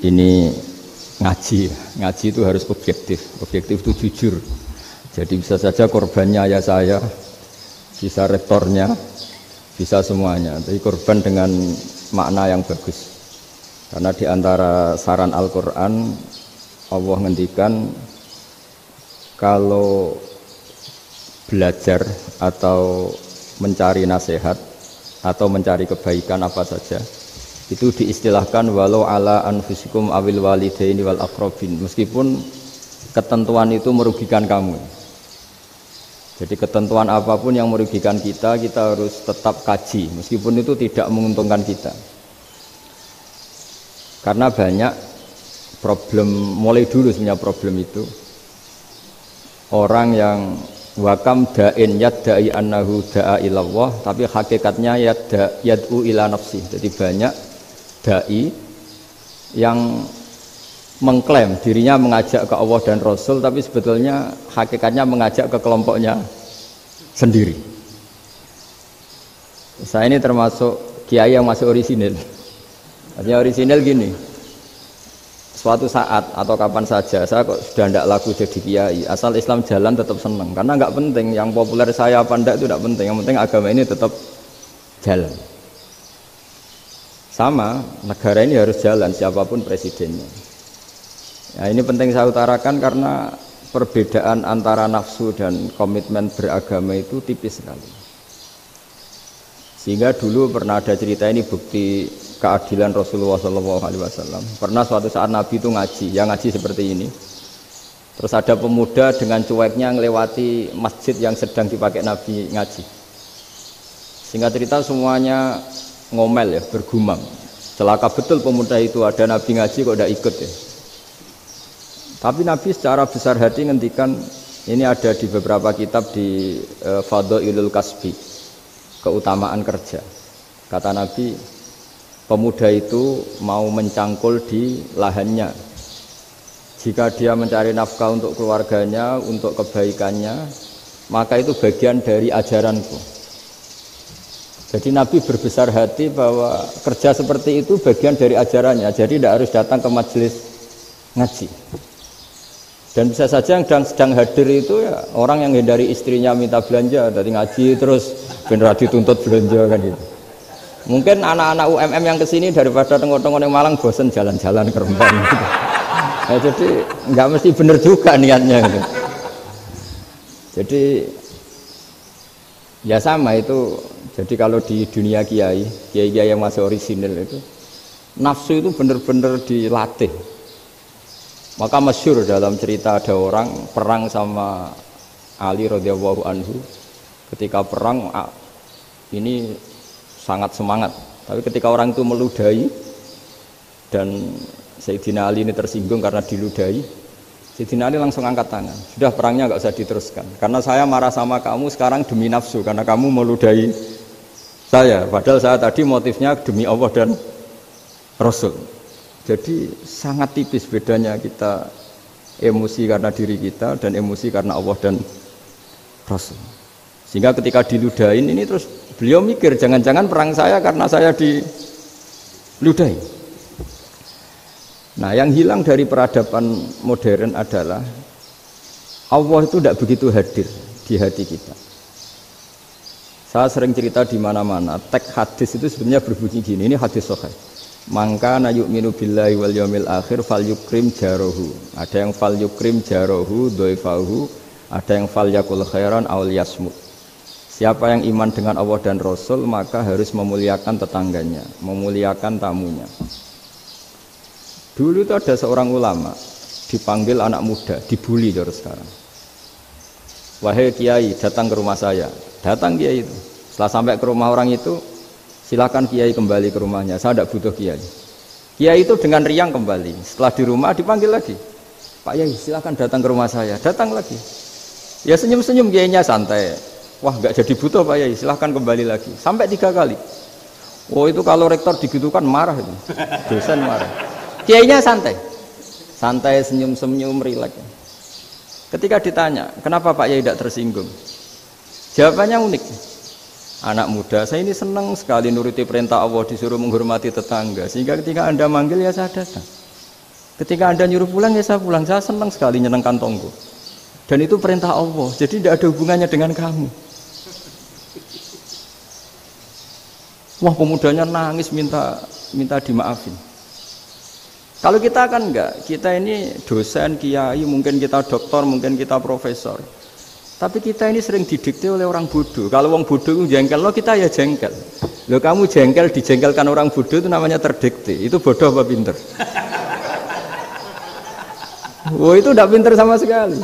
Ini ngaji itu harus objektif itu jujur. Jadi bisa saja korbannya ayah saya, bisa rektornya, bisa semuanya. Tapi korban dengan makna yang bagus. Karena di antara saran Al-Quran, Allah ngendikan kalau belajar atau mencari nasihat atau mencari kebaikan apa saja, itu diistilahkan walau ala anfusikum awil walidaini wal aqrabin, meskipun ketentuan itu merugikan kamu. Jadi ketentuan apapun yang merugikan kita harus tetap kaji meskipun itu tidak menguntungkan kita. Karena banyak problem, mulai dulu sebenarnya problem itu orang yang wakam da'in yadda'i annahu da'a ilallah tapi hakikatnya yad'u ila nafsi. Jadi banyak da'i yang mengklaim dirinya mengajak ke Allah dan Rasul tapi sebetulnya hakikatnya mengajak ke kelompoknya sendiri. Saya ini termasuk kiai yang masih orisinil. Artinya orisinil gini, suatu saat atau kapan saja saya kok sudah tidak laku jadi kiai, asal Islam jalan tetap senang, karena nggak penting yang populer saya apa enggak itu tidak penting, yang penting agama ini tetap jalan. Sama, negara ini harus jalan siapapun presidennya. Ya, ini penting saya utarakan karena perbedaan antara nafsu dan komitmen beragama itu tipis sekali. Sehingga dulu pernah ada cerita, ini bukti keadilan Rasulullah SAW. Pernah suatu saat Nabi itu ngaji, yang ngaji seperti ini. Terus ada pemuda dengan cueknya ngelewati masjid yang sedang dipakai Nabi ngaji. Sehingga cerita semuanya ngomel ya, bergumam. Celaka betul pemuda itu, ada Nabi ngaji kok tidak ikut ya. Tapi Nabi secara besar hati ngendikan, ini ada di beberapa kitab di Fadhailul Kasbi, keutamaan kerja. Kata Nabi, pemuda itu mau mencangkul di lahannya. Jika dia mencari nafkah untuk keluarganya, untuk kebaikannya, maka itu bagian dari ajaranku. Jadi Nabi berbesar hati bahwa kerja seperti itu bagian dari ajarannya. Jadi tidak harus datang ke majelis ngaji. Dan bisa saja yang sedang hadir itu ya orang yang hindari istrinya minta belanja dari ngaji terus benar dituntut belanja kan gitu. Mungkin anak-anak UMM yang kesini daripada tengok-tengok yang Malang bosen jalan-jalan ke Rembang gitu. Nah, jadi nggak mesti benar juga niatnya gitu. Jadi ya sama itu. Jadi kalau di dunia kiai yang masih orisinil itu nafsu itu benar-benar dilatih. Maka masyhur dalam cerita ada orang perang sama Ali radhiyallahu anhu. Ketika perang ini sangat semangat, tapi ketika orang itu meludahi dan Sayyidina Ali ini tersinggung karena diludahi, Sayyidina Ali langsung angkat tangan, sudah perangnya nggak usah diteruskan karena saya marah sama kamu sekarang demi nafsu karena kamu meludahi saya, padahal saya tadi motifnya demi Allah dan Rasul. Jadi sangat tipis bedanya kita emosi karena diri kita dan emosi karena Allah dan Rasul. Sehingga ketika diludahin ini terus beliau mikir jangan-jangan perang saya karena saya diludahi. Nah yang hilang dari peradaban modern adalah Allah itu tidak begitu hadir di hati kita. Saya sering cerita di mana-mana, teks hadis itu sebenarnya berbunyi gini, ini hadis sahih. Mangka na yu'minu billahi wal yaumil akhir fal yukrim jarohu. Ada yang fal yukrim jarohu doifahu, ada yang fal yakul khairan aul yasmut. Siapa yang iman dengan Allah dan Rasul maka harus memuliakan tetangganya, memuliakan tamunya. Dulu itu ada seorang ulama dipanggil anak muda, dibully terus sekarang. Wahai kiai, datang ke rumah saya. Datang kiai itu. Setelah sampai ke rumah orang itu, silakan kiai kembali ke rumahnya, saya tidak butuh kiai. Kiai itu dengan riang kembali. Setelah di rumah dipanggil lagi, Pak Yai silakan datang ke rumah saya. Datang lagi. Ya senyum-senyum kiainya santai. Wah nggak jadi butuh Pak Yai, silahkan kembali lagi. Sampai 3 kali. Oh itu kalau rektor digitukan marah itu, dosen marah. Kiainya santai, santai senyum-senyum rileks. Ketika ditanya, kenapa Pak Yai tidak tersinggung? Jawabannya unik. anak muda, saya ini senang sekali nuruti perintah Allah, disuruh menghormati tetangga. Sehingga ketika Anda manggil ya saya datang. Ketika Anda nyuruh pulang ya saya pulang. Saya senang sekali nyenengkan tonggo. Dan itu perintah Allah. Jadi tidak ada hubungannya dengan kamu. Wah, pemudanya nangis minta dimaafin. Kalau kita kan enggak, kita ini dosen, kiai, mungkin kita doktor, mungkin kita profesor. Tapi kita ini sering didikte oleh orang bodoh. Kalau orang bodoh itu jengkel, lo kita ya jengkel. Lo kamu jengkel, dijengkelkan orang bodoh itu namanya terdikte. Itu bodoh apa pinter? Wah, itu tidak pinter sama sekali.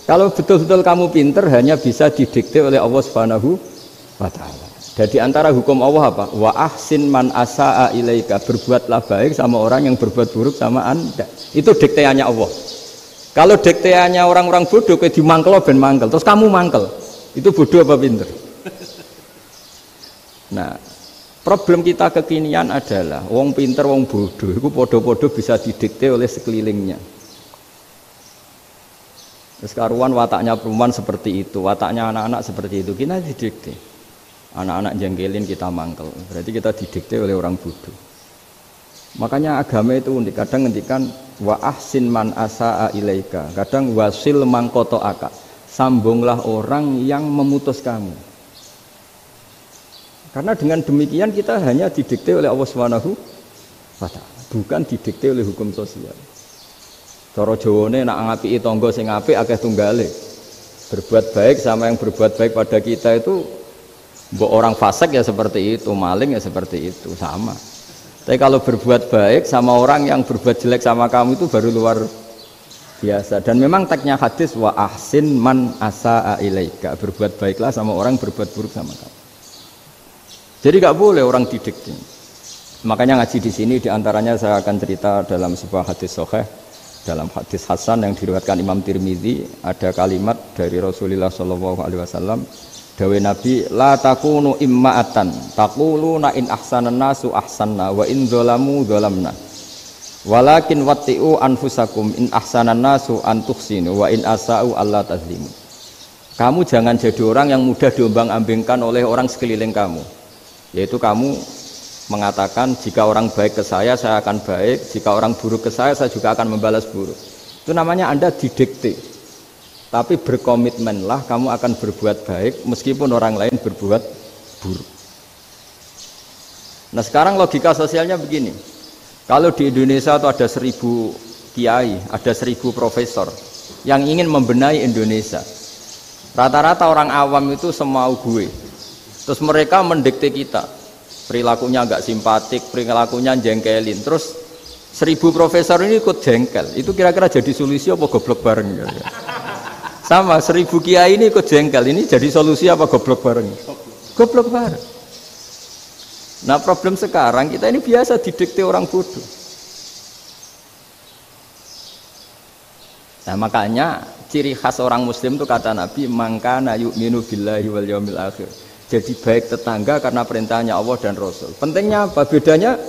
Kalau betul-betul kamu pinter, hanya bisa didikte oleh Allah Subhanahu wa Ta'ala. Jadi antara hukum Allah apa? Wa ahsin man asa'a ilaika, berbuatlah baik sama orang yang berbuat buruk sama Anda. Itu dikteannya Allah. Kalau dikteannya orang-orang bodoh kayak dimangkel ben mangkel, terus kamu mangkel. Itu bodoh apa pinter? Nah, problem kita kekinian adalah wong pinter, wong bodoh itu podo-podo bisa didikte oleh sekelilingnya. Terus karuan wataknya perempuan seperti itu, wataknya anak-anak seperti itu, kita didikte. Anak-anak jengkelin kita mangkel, berarti kita didikte oleh orang bodoh. Makanya agama itu unik, kadang ngendikan wa ahsin man asa'a ilaika, kadang wasil man qata'aka, sambunglah orang yang memutus kamu. Karena dengan demikian kita hanya didikte oleh Allah Subhanahu wa Ta'ala, bukan didikte oleh hukum sosial. Cara Jawane nak ngapiki tangga sing apik akeh tunggale. Berbuat baik sama yang berbuat baik pada kita itu, mbok orang fasik ya seperti itu, maling ya seperti itu, sama. Tapi kalau berbuat baik sama orang yang berbuat jelek sama kamu itu baru luar biasa. Dan memang teksnya hadis wa ahsin man asa'a ilaika, berbuat baiklah sama orang berbuat buruk sama kamu. Jadi nggak boleh orang didikte. Makanya ngaji di sini diantaranya saya akan cerita dalam sebuah hadis sahih, dalam hadis hasan yang diriwayatkan Imam Tirmidzi, ada kalimat dari Rasulullah SAW. Dawe Nabi, la takunu imma'atan taquluna in ahsanan nasu ahsanna wa in dzalamu dzalamna walakin watti'u anfusakum in ahsanan nasu an tuhsinu wa in asa'u alla tazlimu. Kamu jangan jadi orang yang mudah diombang-ambingkan oleh orang sekeliling kamu, yaitu kamu mengatakan jika orang baik ke saya akan baik, jika orang buruk ke saya juga akan membalas buruk. Itu namanya Anda didikte. Tapi berkomitmenlah kamu akan berbuat baik meskipun orang lain berbuat buruk. Nah sekarang logika sosialnya begini, kalau di Indonesia itu ada 1000 kiai, ada 1000 profesor yang ingin membenahi Indonesia, rata-rata orang awam itu semau gue, terus mereka mendikte kita, perilakunya agak simpatik, perilakunya jengkelin, terus 1000 profesor ini ikut jengkel, itu kira-kira jadi solusi apa goblok bareng ya? Sama 1000 kiai ini ikut jengkel, ini jadi solusi apa goblok bareng? Goblok bareng. Nah problem sekarang kita ini biasa didikte orang bodoh. Nah makanya ciri khas orang muslim itu kata Nabi, mangkana yu'minu billahi wal yaumil akhir. Jadi baik tetangga karena perintahnya Allah dan Rasul. Pentingnya apa? Bedanya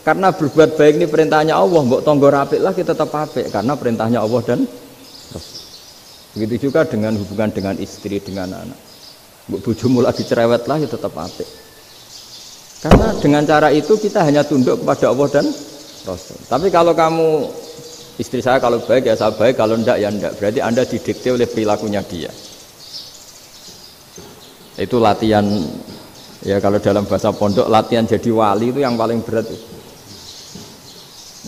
karena berbuat baik ini perintahnya Allah, mbok tonggo apik lah kita tetap apik karena perintahnya Allah dan Rasul. Begitu juga dengan hubungan dengan istri, dengan anak. Bojomu lagi cerewet lah ya tetap apik. Karena dengan cara itu kita hanya tunduk kepada Allah dan Rasul. Tapi kalau kamu, istri saya kalau baik ya saya baik, kalau enggak ya enggak. Berarti Anda didikte oleh perilakunya dia. Itu latihan, ya kalau dalam bahasa pondok, latihan jadi wali itu yang paling berat.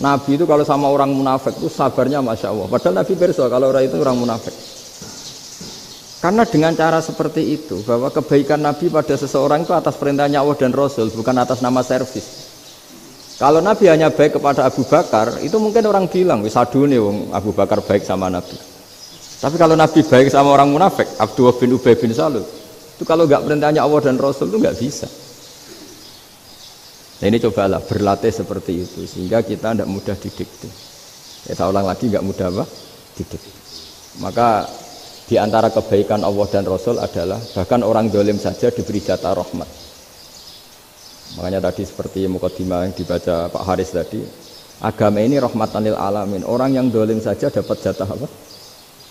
Nabi itu kalau sama orang munafik itu sabarnya Masya Allah. Padahal Nabi berso kalau orang itu orang munafik. Karena dengan cara seperti itu, bahwa kebaikan Nabi pada seseorang itu atas perintahnya Allah dan Rasul, bukan atas nama servis. Kalau Nabi hanya baik kepada Abu Bakar, itu mungkin orang bilang, wisadune wong Abu Bakar baik sama Nabi. Tapi kalau Nabi baik sama orang munafik, Abdullah bin Ubay bin Salul, itu kalau nggak perintahnya Allah dan Rasul itu nggak bisa. Nah ini cobalah berlatih seperti itu, sehingga kita tidak mudah didikte. Ya saya ulang lagi, nggak mudah apa? Didikte. Maka di antara kebaikan Allah dan Rasul adalah bahkan orang dolim saja diberi jatah rahmat. Makanya tadi seperti mukadimah yang dibaca Pak Haris tadi, agama ini rahmatan lil alamin. Orang yang dolim saja dapat jatah apa?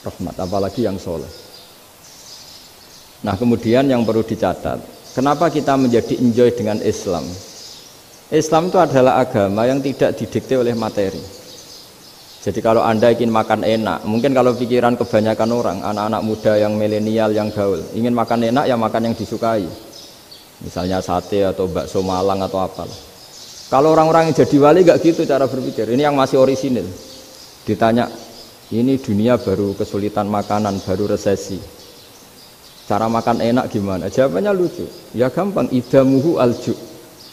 Rahmat, apalagi yang soleh. Nah kemudian yang perlu dicatat, kenapa kita menjadi enjoy dengan Islam? Islam itu adalah agama yang tidak didikte oleh materi. Jadi kalau Anda ingin makan enak, mungkin kalau pikiran kebanyakan orang, anak-anak muda yang milenial, yang gaul, ingin makan enak ya makan yang disukai. Misalnya sate atau bakso Malang atau apalah. Kalau orang-orang yang jadi wali gak gitu cara berpikir. Ini yang masih orisinil. Ditanya, ini dunia baru kesulitan makanan, baru resesi. Cara makan enak gimana? Jawabannya lucu. Ya gampang, idamuhu alju.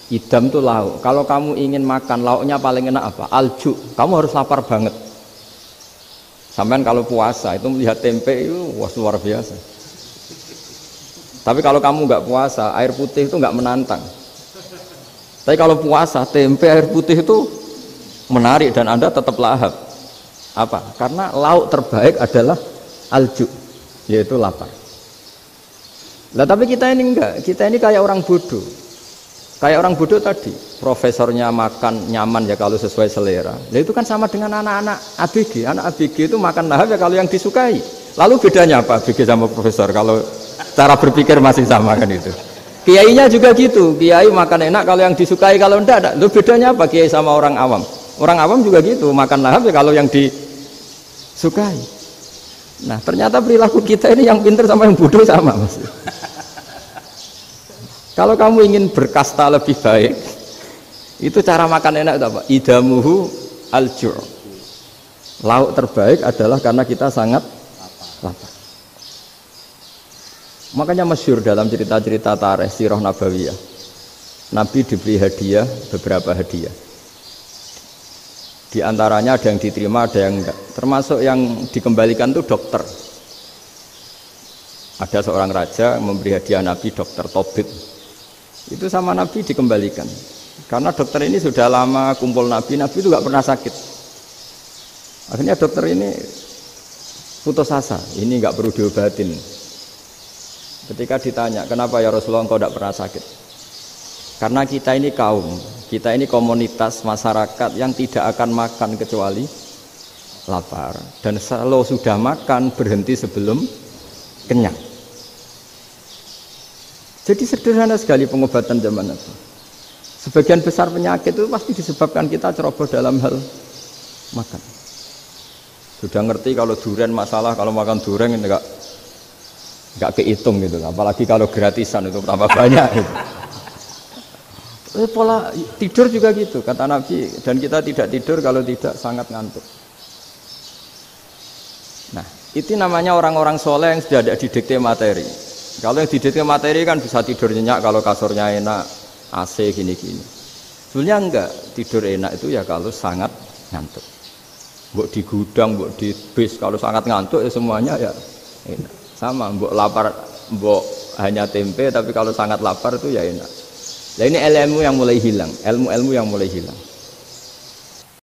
Idam itu lauk. Kalau kamu ingin makan lauknya paling enak apa? Alju. Kamu harus lapar banget. Sampai kalau puasa itu melihat tempe itu wah luar biasa. Tapi kalau kamu nggak puasa, air putih itu nggak menantang. Tapi kalau puasa, tempe air putih itu menarik dan Anda tetap lahap. Apa? Karena lauk terbaik adalah alju, yaitu lapar. Nah tapi kita ini enggak. Kita ini kayak orang bodoh. Kayak orang bodoh tadi, profesornya makan nyaman ya kalau sesuai selera. Nah itu kan sama dengan anak-anak ABG. Anak ABG itu makan lahap ya kalau yang disukai. Lalu bedanya apa ABG sama profesor? Kalau cara berpikir masih sama kan itu. Kiainya juga gitu. Kiai makan enak kalau yang disukai, kalau enggak ada. Lalu bedanya apa kiai sama orang awam? Orang awam juga gitu, makan lahap ya kalau yang disukai. Nah ternyata perilaku kita ini yang pintar sama yang bodoh sama mas. Kalau kamu ingin berkasta lebih baik, itu cara makan enak itu apa? Idamuhu al-ju'. Lauk terbaik adalah karena kita sangat lapar. Makanya masyhur dalam cerita-cerita tarikh sirah nabawiyah. Nabi diberi hadiah, beberapa hadiah. Di antaranya ada yang diterima, ada yang enggak. Termasuk yang dikembalikan itu dokter. Ada seorang raja memberi hadiah Nabi dokter Tobit. Itu sama Nabi dikembalikan karena dokter ini sudah lama kumpul Nabi itu gak pernah sakit. Akhirnya dokter ini putus asa, ini gak perlu diobatin. Ketika ditanya kenapa ya Rasulullah engkau gak pernah sakit, karena kita ini kaum, kita ini komunitas masyarakat yang tidak akan makan kecuali lapar, dan kalau sudah makan berhenti sebelum kenyang. Jadi sederhana sekali pengobatan zaman itu. Sebagian besar penyakit itu pasti disebabkan kita ceroboh dalam hal makan. Sudah ngerti kalau durian masalah, kalau makan durian enggak kehitung gitu. Apalagi kalau gratisan itu tambah banyak. Gitu. Pola tidur juga gitu kata Nabi, dan kita tidak tidur kalau tidak sangat ngantuk. Nah, itu namanya orang-orang soleh yang sudah ada didikte materi. Kalau yang didikte materi kan bisa tidur nyenyak kalau kasurnya enak, AC gini-gini. Sebenarnya enggak, tidur enak itu ya kalau sangat ngantuk. Mbok di gudang, mbok di bis, kalau sangat ngantuk ya semuanya ya enak. Sama, mbok lapar, mbok hanya tempe, tapi kalau sangat lapar itu ya enak. Nah ini ilmu yang mulai hilang, ilmu-ilmu yang mulai hilang.